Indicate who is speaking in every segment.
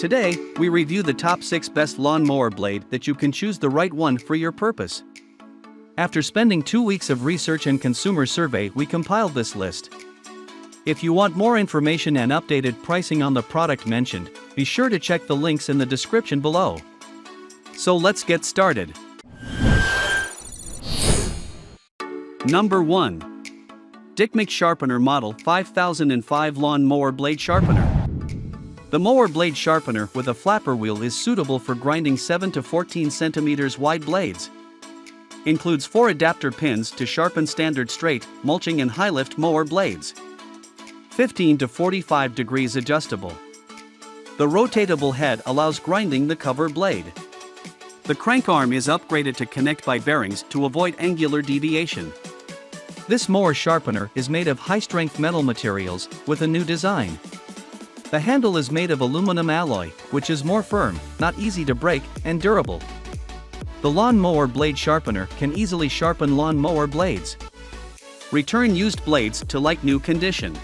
Speaker 1: Today, we review the top 6 best lawn mower blade that you can choose the right one for your purpose. After spending 2 weeks of research and consumer survey, we compiled this list. If you want more information and updated pricing on the product mentioned, be sure to check the links in the description below. So let's get started. Number 1. Dick McSharpener Model 5005 Lawn Mower Blade Sharpener. The mower blade sharpener with a flapper wheel is suitable for grinding 7 to 14 cm wide blades. Includes 4 adapter pins to sharpen standard straight, mulching and high-lift mower blades. 15 to 45 degrees adjustable. The rotatable head allows grinding the cover blade. The crank arm is upgraded to connect by bearings to avoid angular deviation. This mower sharpener is made of high-strength metal materials with a new design. The handle is made of aluminum alloy, which is more firm, not easy to break, and durable. The lawn mower blade sharpener can easily sharpen lawn mower blades. Return used blades to like new condition.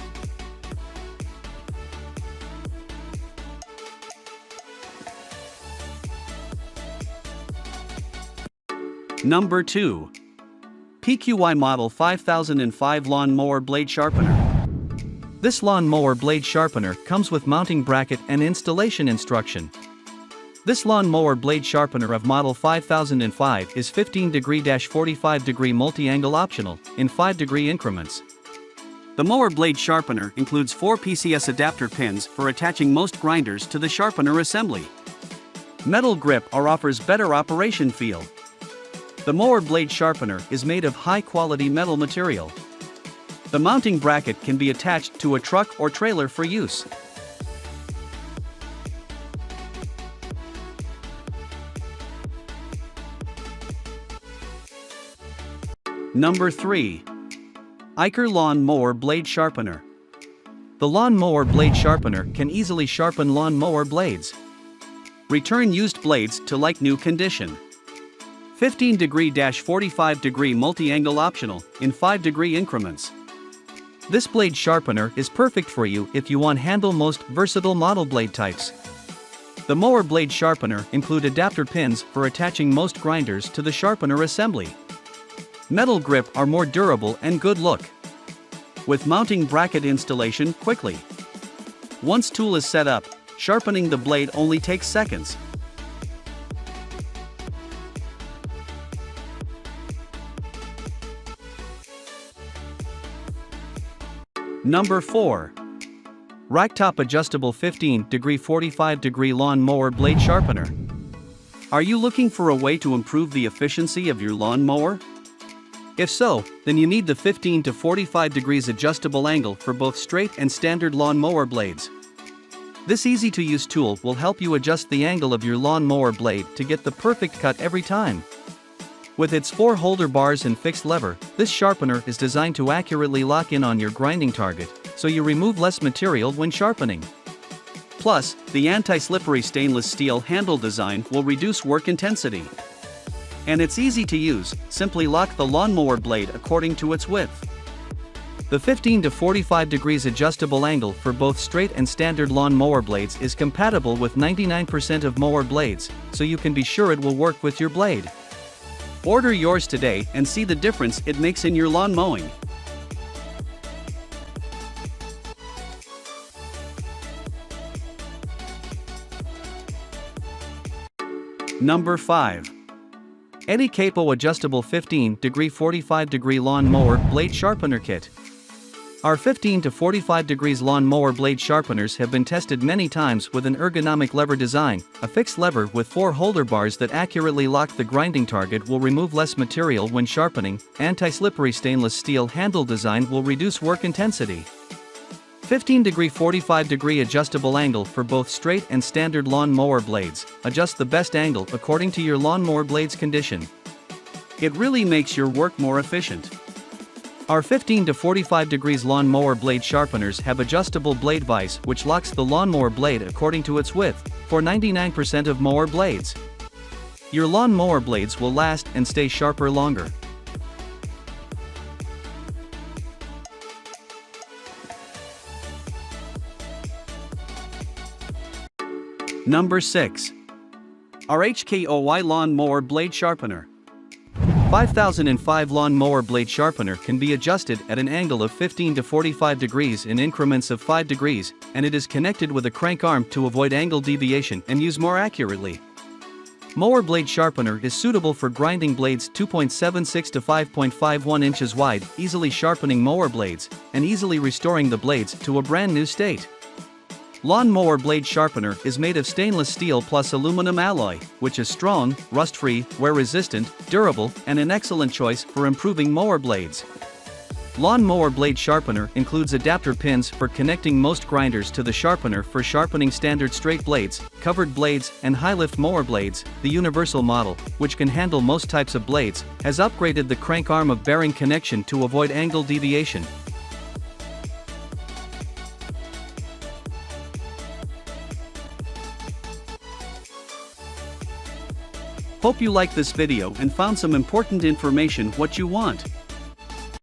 Speaker 1: Number 2. PQI Model 5005 Lawn Mower Blade Sharpener. This lawn mower blade sharpener comes with mounting bracket and installation instruction. This lawn mower blade sharpener of Model 5005 is 15°-45° multi-angle optional, in 5-degree increments. The mower blade sharpener includes 4 PCS adapter pins for attaching most grinders to the sharpener assembly. Metal grip offers better operation feel. The mower blade sharpener is made of high-quality metal material. The mounting bracket can be attached to a truck or trailer for use. Number 3. Eicher Lawn Mower Blade Sharpener. The lawn mower blade sharpener can easily sharpen lawn mower blades. Return used blades to like new condition. 15°-45° multi-angle optional, in 5-degree increments. This blade sharpener is perfect for you if you want to handle most versatile model blade types. The mower blade sharpener include adapter pins for attaching most grinders to the sharpener assembly. Metal grip are more durable and good look. With mounting bracket installation quickly. Once tool is set up, sharpening the blade only takes seconds. Number 4. Racktop Adjustable 15°-45° Lawn Mower Blade Sharpener. Are you looking for a way to improve the efficiency of your lawn mower? If so, then you need the 15 to 45 degrees adjustable angle for both straight and standard lawn mower blades. This easy-to-use tool will help you adjust the angle of your lawn mower blade to get the perfect cut every time. With its 4 holder bars and fixed lever, this sharpener is designed to accurately lock in on your grinding target, so you remove less material when sharpening. Plus, the anti-slippery stainless steel handle design will reduce work intensity. And it's easy to use, simply lock the lawnmower blade according to its width. The 15 to 45 degrees adjustable angle for both straight and standard lawn mower blades is compatible with 99% of mower blades, so you can be sure it will work with your blade. Order yours today and see the difference it makes in your lawn mowing. Number 5. Eddie Capo Adjustable 15°-45° Lawn Mower Blade Sharpener Kit. Our 15 to 45 degrees lawn mower blade sharpeners have been tested many times with an ergonomic lever design. A fixed lever with 4 holder bars that accurately lock the grinding target will remove less material when sharpening. Anti-slippery stainless steel handle design will reduce work intensity. 15°-45° adjustable angle for both straight and standard lawn mower blades. Adjust the best angle according to your lawn mower blade's condition. It really makes your work more efficient. Our 15 to 45 degrees lawn mower blade sharpeners have adjustable blade vise which locks the lawnmower blade according to its width, for 99% of mower blades. Your lawn mower blades will last and stay sharper longer. Number 6. RHKOY Lawn Mower Blade Sharpener. 5005 Lawn Mower Blade Sharpener can be adjusted at an angle of 15 to 45 degrees in increments of 5 degrees, and it is connected with a crank arm to avoid angle deviation and use more accurately. Mower Blade Sharpener is suitable for grinding blades 2.76 to 5.51 inches wide, easily sharpening mower blades, and easily restoring the blades to a brand new state. Lawn Mower Blade Sharpener is made of stainless steel plus aluminum alloy, which is strong, rust-free, wear-resistant, durable, and an excellent choice for improving mower blades. Lawn Mower Blade Sharpener includes adapter pins for connecting most grinders to the sharpener for sharpening standard straight blades, covered blades, and high-lift mower blades. The universal model, which can handle most types of blades, has upgraded the crank arm of bearing connection to avoid angle deviation. Hope you liked this video and found some important information what you want.